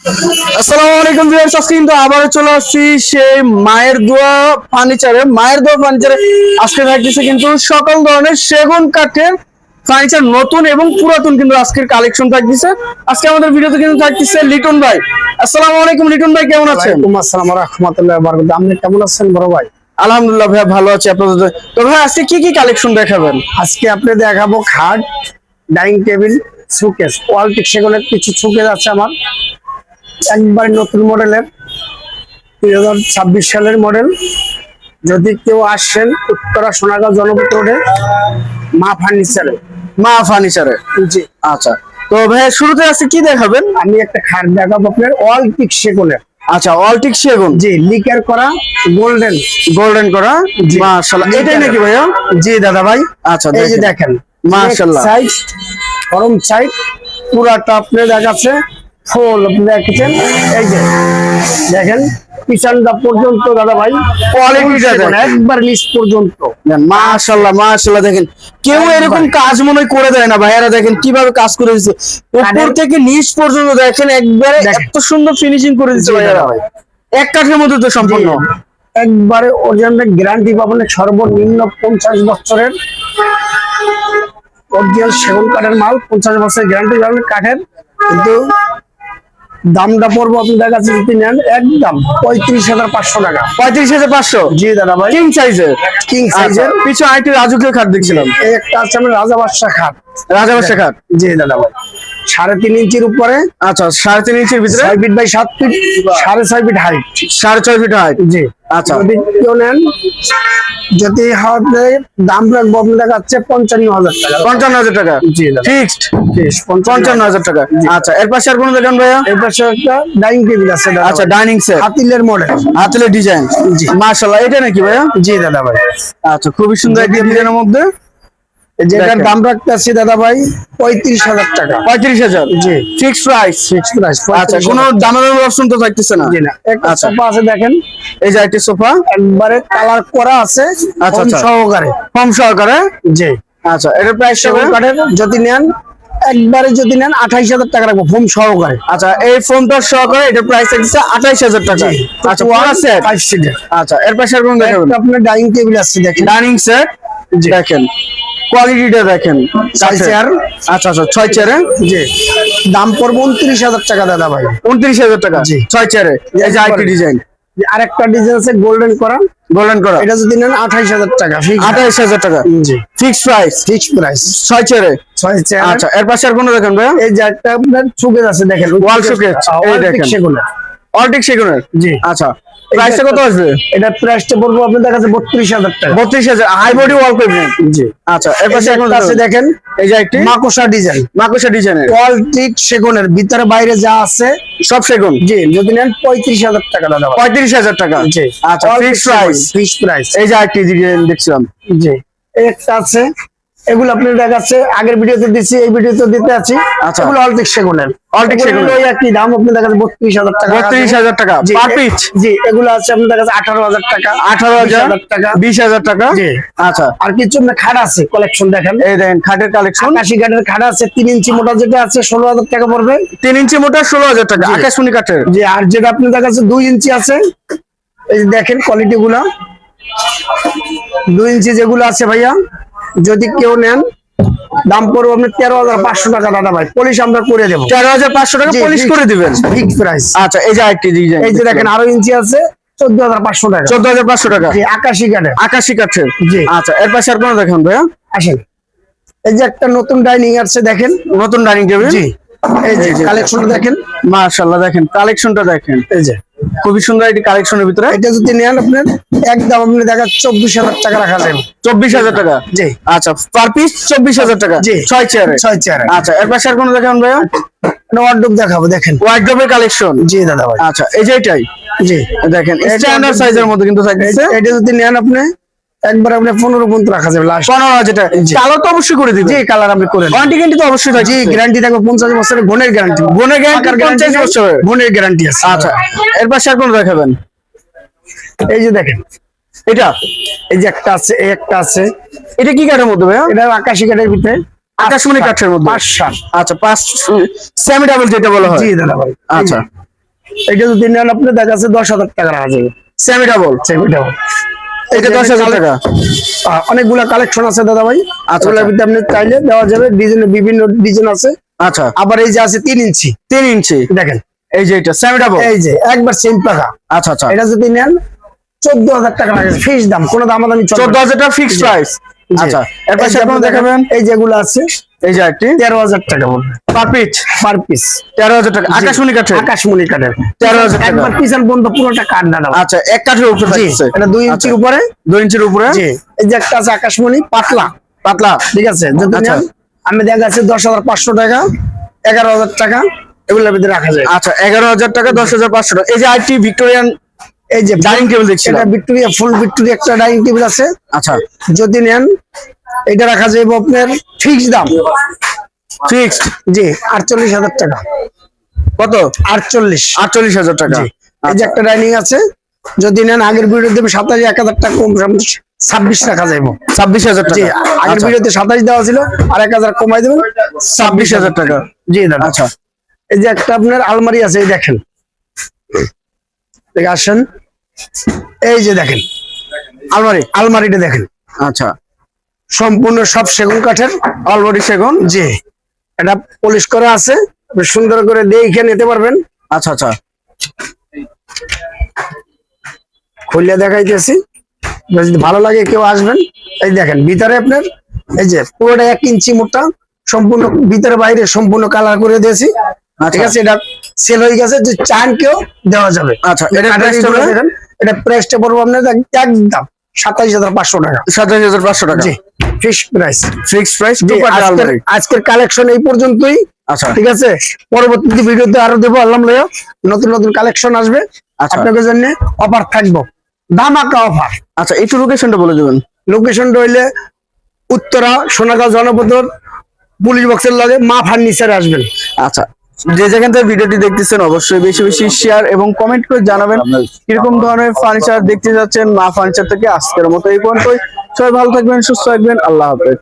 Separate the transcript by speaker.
Speaker 1: আসসালামু আলাইকুম ভিউয়ার্স, আজকে কিন্তু আবারও চলে আসছি সেই মায়ের দোয়া ফার্নিচারে। আজকে থাকতেছে কিন্তু সকল ধরনের সেগুন কাঠের ফার্নিচার, নতুন এবং পুরাতন কিন্তু আজকের কালেকশন থাকতেছে। আজকে আমাদের ভিডিওতে কিন্তু থাকতেছে লিটন ভাই। আসসালামু আলাইকুম লিটন ভাই, কেমন আছেন?
Speaker 2: ওয়ালাইকুম আসসালাম ওয়া রাহমাতুল্লাহি ওয়া বারাকাতুহু। আপনি কেমন আছেন বড় ভাই?
Speaker 1: আলহামদুলিল্লাহ ভাই, ভালো আছি। আপনাদের তো ভাই আজকে কি কি কালেকশন দেখাবেন?
Speaker 2: আজকে আপনি দেখাবো খাট, ডাইনিং টেবিল, শোকেস, ওয়াল সেগুনের কিছু শোকেস আছে আমার, একবারে নতুন মডেলের 2026 সালের মডেল। যদি কেউ আসেন উত্তরা সোনাগাঁও জনপথ রোডে
Speaker 1: মা ফার্নিচারে।
Speaker 2: জি,
Speaker 1: আচ্ছা, তো ভাই শুরুতে আজকে কি দেখাবেন?
Speaker 2: আমি একটা খাট দেখাবো আপনার ওয়াল সেগুনের।
Speaker 1: আচ্ছা, অলটিক সেগুন।
Speaker 2: জি, লিকার করা,
Speaker 1: গোল্ডেন করা। মাশাআল্লাহ, এটাই নাকি ভাইয়া?
Speaker 2: জি দাদা ভাই।
Speaker 1: আচ্ছা,
Speaker 2: এই যে দেখেন
Speaker 1: মাশাআল্লাহ,
Speaker 2: সাইজ গরম সাইড পুরাটা আপনি দেখাচ্ছে ফুল, আপনি দেখছেন। এই যে দেখেন পিছনটা পর্যন্ত দাদা ভাই
Speaker 1: কোয়ালিটিটা দেখেন
Speaker 2: একবার নিচ পর্যন্ত।
Speaker 1: মাশাআল্লাহ মাশাআল্লাহ, দেখেন কেউ এরকম কাজ মনে করে দেয় না ভাইয়ারা, দেখেন কিভাবে কাজ করে দিচ্ছে উপর থেকে নিচ পর্যন্ত। দেখেন একবারে এত সুন্দর ফিনিশিং করে দিচ্ছে ভাইয়ারা, এক কাঠের মধ্যে তো সম্পূর্ণ।
Speaker 2: একবারে অরিজিনাল গ্যারান্টি পাবেন, সর্বনিম্ন 50 বছরের অরিজিনাল সেগুন কাঠের মাল, 50 বছরের গ্যারান্টি পাবেন কাঠের। কিন্তু দামটা পড়বো আপনাদের কাছে যদি নেন একদম 35,500 টাকা।
Speaker 1: 35,500?
Speaker 2: জি দাদা ভাই,
Speaker 1: কিং সাইজের।
Speaker 2: আচ্ছা,
Speaker 1: পিছু আরেকটি রাজকীয় খাট দেখছিলাম,
Speaker 2: এই একটা আছে আমার রাজাবাদশা খাট।
Speaker 1: খাট।
Speaker 2: জি দাদা ভাই, 3.5 ইঞ্চির উপরে।
Speaker 1: আচ্ছা, 3.5 ইঞ্চির ভিতরে,
Speaker 2: 6 feet by 7 feet, 6.5 feet height,
Speaker 1: 6.5 feet height.
Speaker 2: জি।
Speaker 1: আচ্ছা,
Speaker 2: যদি কেউ নেন, যদি হবে দাম রাখবো আপনাদের কাছে 55,000 টাকা।
Speaker 1: 55,000 টাকা
Speaker 2: জি দাদা,
Speaker 1: ফিক্সড।
Speaker 2: 55,000
Speaker 1: টাকা। আচ্ছা, এর পাশে আর কোনো দেখান ভাইয়া?
Speaker 2: এর পাশে একটা ডাইনিং টেবিল আছে দাদা।
Speaker 1: আচ্ছা, ডাইনিং সেট,
Speaker 2: হাতিলের মডেল,
Speaker 1: হাতের ডিজাইন।
Speaker 2: জি
Speaker 1: মাশাআল্লাহ, এটা নাকি ভাইয়া?
Speaker 2: জি দাদা ভাই।
Speaker 1: আচ্ছা, খুবই সুন্দর একটা ডিজাইনের মধ্যে।
Speaker 2: যেটার দাম রাখতেছি দাদা ভাই 35,000 টাকা।
Speaker 1: 35,000?
Speaker 2: জি,
Speaker 1: ফিক্সড প্রাইস।
Speaker 2: Fixed price.
Speaker 1: আচ্ছা, কোনো দামের অপশন তো থাকতেছে না?
Speaker 2: জি না। একটা
Speaker 1: আচ্ছা,
Speaker 2: সোফা আছে দেখেন,
Speaker 1: এই যে একটি সোফা
Speaker 2: একবারে কালার করা আছে,
Speaker 1: আচ্ছা,
Speaker 2: ফোম সহকারে।
Speaker 1: কম সহকারে।
Speaker 2: জি,
Speaker 1: আচ্ছা, এটার প্রাইস
Speaker 2: সেগুন কাঠের যদি নেন, একবারে যদি নেন 28,000 টাকা রাখবো ফোম সহকারে।
Speaker 1: আচ্ছা, এই ফোনটা সহকারে এটার প্রাইস থাকছে 28,000 টাকা। আচ্ছা, পুরো সেট
Speaker 2: 5 সিটের।
Speaker 1: আচ্ছা, এর পাশে আর কোন দেখাবেন?
Speaker 2: আপনার ডাইনিং টেবিল আছে দেখেন,
Speaker 1: ডাইনিং সেট। দেখেন কোয়ালিটিটা দেখেন।
Speaker 2: 6 চেয়ার।
Speaker 1: আচ্ছা আচ্ছা, 6 চেয়ারে।
Speaker 2: জি, দাম পড়বে 29,000 টাকা দাদা ভাই।
Speaker 1: 29,000 টাকা?
Speaker 2: জি।
Speaker 1: 6 চেয়ারে। এই যে আরেকটি ডিজাইন,
Speaker 2: আরেকটা ডিজাইন আছে গোল্ডেন করা, এটা যদি নেন 28,000 টাকা।
Speaker 1: 28,000 টাকা।
Speaker 2: জি,
Speaker 1: ফিক্সড প্রাইস।
Speaker 2: Fixed price.
Speaker 1: 6 চেয়ারে।
Speaker 2: 6 চেয়ার।
Speaker 1: আচ্ছা, এর পাশে আর কোন দেখেন ভাইয়া?
Speaker 2: এই যে একটা আপনার শোকেস আছে দেখেন,
Speaker 1: ওয়াল শোকেস। এই দেখেন
Speaker 2: সেগুলো।
Speaker 1: অলটিক সেগুনের।
Speaker 2: জি।
Speaker 1: আচ্ছা, প্রাইসটা কত আসবে?
Speaker 2: এটা প্রাইসটা পড়বে আপনাদের কাছে 32,000 টাকা।
Speaker 1: 32,000 হাই বডি ওয়াল ক্যাবিনেট।
Speaker 2: জি।
Speaker 1: আচ্ছা, এর পাশে এখন
Speaker 2: আছে দেখেন,
Speaker 1: এই যে একটি
Speaker 2: মাকোসা ডিজাইন,
Speaker 1: মাকোসা ডিজাইনের
Speaker 2: অলটিক সেগুনের, ভিতরে বাইরে যা আছে
Speaker 1: সব সেগুন।
Speaker 2: জি, যদি নেন 35,000 টাকা দাদা ভাই।
Speaker 1: 35,000 টাকা।
Speaker 2: জি।
Speaker 1: আচ্ছা, ফিক্সড প্রাইস।
Speaker 2: Fixed price.
Speaker 1: এই যে একটি ডিজাইন দেখছিলাম।
Speaker 2: জি, একটা আছে, এগুলো আপনার দেখাচ্ছে আগের ভিডিওতে দিচ্ছি, এই ভিডিওতে দিতে আছি।
Speaker 1: আচ্ছা,
Speaker 2: এগুলো অলটিক সেগুনের।
Speaker 1: অলটিক সেগুনের
Speaker 2: ওই একই দাম আপনার দেখাচ্ছে 32,000 টাকা।
Speaker 1: 32,000 টাকা
Speaker 2: জি,
Speaker 1: পার পিস।
Speaker 2: জি, এগুলো আছে আপনার কাছে 18,000 টাকা,
Speaker 1: 18,000
Speaker 2: টাকা,
Speaker 1: 20,000 টাকা।
Speaker 2: জি।
Speaker 1: আচ্ছা,
Speaker 2: আর কিছু না খাট আছে কালেকশন দেখেন,
Speaker 1: এই দেখেন খাটের কালেকশন।
Speaker 2: আকাশি কাঠের খাট আছে 3 ইঞ্চি মোটা, যেটা আছে 16,000 টাকা পড়বে।
Speaker 1: 3 ইঞ্চি মোটা 16,000 টাকা
Speaker 2: জি।
Speaker 1: আকাশমণি কাঠের।
Speaker 2: জি, আর যেটা আপনার কাছে 2 ইঞ্চি আছে, এই যে দেখেন কোয়ালিটি গুলা, 2 ইঞ্চি যেগুলো আছে ভাইয়া, যদি কেউ নেন দাম পড়বে আপনার 13,500 টাকা দাদা ভাই। পলিশ আমরা করে দেবো,
Speaker 1: 13,500 টাকা পলিশ করে দিবেন।
Speaker 2: Fix price.
Speaker 1: আচ্ছা, এই যে আরেকটি ডিজাইন,
Speaker 2: এই যে দেখেন আরো ইঞ্চি আছে 14,500 টাকা।
Speaker 1: 14,500 টাকা।
Speaker 2: জি, আকাশি কাঠের।
Speaker 1: আকাশি কাঠের।
Speaker 2: জি।
Speaker 1: আচ্ছা, এর পাশে আর কোন দেখেন ভাইয়া?
Speaker 2: আসেন, এই যে একটা নতুন ডাইনিং আছে দেখেন,
Speaker 1: নতুন ডাইনিং টেবিল।
Speaker 2: জি, এই যে কালেকশন দেখেন,
Speaker 1: মাশাআল্লাহ, দেখেন কালেকশনটা দেখেন,
Speaker 2: এই যে
Speaker 1: খুবই সুন্দর একটি কালেকশনের ভিতরে।
Speaker 2: এটা যদি নেন আপনার একদম আপনি দেখা 24,000 টাকা রাখা যাবে।
Speaker 1: 24,000 টাকা।
Speaker 2: জি।
Speaker 1: আচ্ছা, পার পিস 24,000 টাকা।
Speaker 2: জি।
Speaker 1: 6 চেয়ারে।
Speaker 2: 6 চেয়ার।
Speaker 1: আচ্ছা, এর পাশে আর কোন দেখেন ভাইয়া?
Speaker 2: ওয়ার্ডরোব দেখাবো দেখেন,
Speaker 1: ওয়ার্ডরোবের কালেকশন।
Speaker 2: জি দাদা ভাই।
Speaker 1: আচ্ছা, এই যে এটাই
Speaker 2: জি,
Speaker 1: দেখেন স্ট্যান্ডার্ড সাইজের মধ্যে কিন্তু থাকছে।
Speaker 2: এটা যদি নেন আপনি একবার আপনি 15 পর্যন্ত রাখা যাবে লাস্ট।
Speaker 1: 15,000 টাকা। কালার তো অবশ্যই করে দিবেন।
Speaker 2: জি, কালার আপনি করে দেন।
Speaker 1: ওয়ারেন্টি গ্যারান্টি তো অবশ্যই থাকছে।
Speaker 2: জি, গ্যারান্টি থাকবে 50 বছরের গুণের গ্যারান্টি।
Speaker 1: গুণের গ্যারান্টি 50 বছর।
Speaker 2: গুণের গ্যারান্টি আছে।
Speaker 1: আচ্ছা, এর পাশে আর কোন দেখাবেন?
Speaker 2: এই যে দেখেন,
Speaker 1: এটা
Speaker 2: এই যে একটা আছে, এই একটা আছে।
Speaker 1: এটা কি কাঠের মধ্যে ভাইয়া?
Speaker 2: এটা আকাশি কাঠের ভিতরে,
Speaker 1: আকাশমণি কাঠের মধ্যে।
Speaker 2: 5 7।
Speaker 1: আচ্ছা, 5 সেমি ডাবল যেটা বলা হয়।
Speaker 2: জি দাদা ভাই।
Speaker 1: আচ্ছা,
Speaker 2: এটা যদি নেন আপনি দেখা যাচ্ছে 10,000 টাকা রাখা যাবে।
Speaker 1: সেমি ডাবল, এটা 10,000 টাকা।
Speaker 2: অনেকগুলা কালেকশন আছে দাদা ভাই,
Speaker 1: আচ্ছা,
Speaker 2: ওগুলোর ভিতরে আপনি চাইলে দেওয়া যাবে, ডিজাইন বিভিন্ন ডিজাইন আছে।
Speaker 1: আচ্ছা
Speaker 2: আবার এই যে আছে 3 ইঞ্চি,
Speaker 1: 3 ইঞ্চি,
Speaker 2: দেখেন
Speaker 1: এই যে এটা সেমি ডাবল,
Speaker 2: এই যে একবার সেম পাকা।
Speaker 1: আচ্ছা আচ্ছা,
Speaker 2: এটা যদি নেন 14,000 টাকা লাগে, ফিক্স দাম, কোনো দামাদামি চলবে না।
Speaker 1: 14,000 টাকা ফিক্সড প্রাইস।
Speaker 2: জি।
Speaker 1: আচ্ছা, এরপর
Speaker 2: এই যে
Speaker 1: সেগুলো
Speaker 2: আপনি
Speaker 1: দেখাবেন,
Speaker 2: এই যেগুলো আছে
Speaker 1: এই যে একটি
Speaker 2: 13,000 টাকা পড়বে
Speaker 1: পার পিস,
Speaker 2: পার পিস।
Speaker 1: 13,000 টাকা আকাশমণি কাঠের,
Speaker 2: আকাশমণি কাঠের
Speaker 1: 13,000 টাকা।
Speaker 2: একবার পিছন পর্যন্ত পুরোটা কাঠ দাদা।
Speaker 1: আচ্ছা, এক কাঠের উপরে
Speaker 2: জি,
Speaker 1: থাকছে,
Speaker 2: এটা 2 ইঞ্চির উপরে,
Speaker 1: 2 ইঞ্চির উপরে,
Speaker 2: জি। এই যে একটা আছে আকাশমণি পাতলা,
Speaker 1: পাতলা,
Speaker 2: ঠিক আছে, যদি
Speaker 1: আচ্ছা।
Speaker 2: নেন আমি দেখা যাচ্ছে 10,500 টাকা, 11,000 টাকা এগুলোর ভিতরে রাখা যায়।
Speaker 1: আচ্ছা 11,000 টাকা, 10,500 টাকা। এই যে আইটি ভিক্টোরিয়ান
Speaker 2: এই যে
Speaker 1: ডাইনিং টেবিল দেখছিলাম,
Speaker 2: এটা ভিক্টোরিয়া, ফুল ভিক্টোরিয়া একটা ডাইনিং টেবিল আছে,
Speaker 1: আচ্ছা
Speaker 2: যদি নেন এটা রাখা যাবে আপনার ফিক্স দাম,
Speaker 1: ফিক্সড,
Speaker 2: জি 48,000 টাকা।
Speaker 1: কত?
Speaker 2: 48,000
Speaker 1: টাকা।
Speaker 2: জি। এই যে একটা ডাইনিং আছে, যদি নেন আগের ভিডিও দেবে 27, 1,000 টাকা কম, 26 রাখা যাবে।
Speaker 1: 26,000
Speaker 2: জি,
Speaker 1: টাকা।
Speaker 2: আগের
Speaker 1: আচ্ছা,
Speaker 2: ভিডিওতে 27 দেওয়া ছিল, আর 1,000 কমাই দেবেন,
Speaker 1: 26,000 টাকা।
Speaker 2: জি দাদা।
Speaker 1: আচ্ছা,
Speaker 2: এই যে একটা আপনার আলমারি আছে, এই দেখেন, দেখে আসেন, এই যে দেখেন আলমারিটা দেখেন,
Speaker 1: আচ্ছা,
Speaker 2: সম্পূর্ণ সব সেগুন কাঠের,
Speaker 1: অলরেডি সেগুন,
Speaker 2: জি। এটা পলিশ করা আছে, আপনি সুন্দর করে দেখে নিতে পারবেন।
Speaker 1: আচ্ছা আচ্ছা,
Speaker 2: খুলে দেখাইতেছি, যদি ভালো লাগে কেউ আসবেন। এই দেখেন ভিতরে আপনার, এই যে পুরোটা 1 ইঞ্চি মোটা, সম্পূর্ণ ভিতরে বাইরে সম্পূর্ণ কালার করে দিয়েছি, ঠিক আছে। এটা সেল হয়ে গেছে, যে চান কেউ দেওয়া যাবে।
Speaker 1: আচ্ছা, এটা
Speaker 2: কাঠের
Speaker 1: প্রাইসটা
Speaker 2: এগুলো দেখেন, এটা প্রাইসটা পড়বো আপনার একদম 27,500 টাকা,
Speaker 1: 27,500 টাকা,
Speaker 2: জি ফিক্স প্রাইস।
Speaker 1: Fixed price.
Speaker 2: আজকের কালেকশন এই পর্যন্তই,
Speaker 1: আচ্ছা
Speaker 2: ঠিক আছে। পরবর্তী ভিডিওতে আরো দেবো, আল্লাহ লয়া নতুন নতুন কালেকশন আসবে,
Speaker 1: আচ্ছা।
Speaker 2: আপনাদের জন্য অফার থাকবো, ধামাকা অফার।
Speaker 1: আচ্ছা, একটু লোকেশনটা বলে দেবেন।
Speaker 2: লোকেশনটা হইলে উত্তরা সোনাগাঁও জনপদর পুলিশ বক্সের লগে মা ফার্নিচারে আসবেন।
Speaker 1: আচ্ছা, যে যেখান থেকে ভিডিওটি দেখতেছেন অবশ্যই বেশি বেশি শেয়ার এবং কমেন্ট করে জানাবেন কিরকম ধরনের ফার্নিচার দেখতে যাচ্ছেন মা ফার্নিচার থেকে। আজকের মতো এই পর্যন্তই, সবাই ভালো থাকবেন, সুস্থ থাকবেন, আল্লাহ হাফেজ।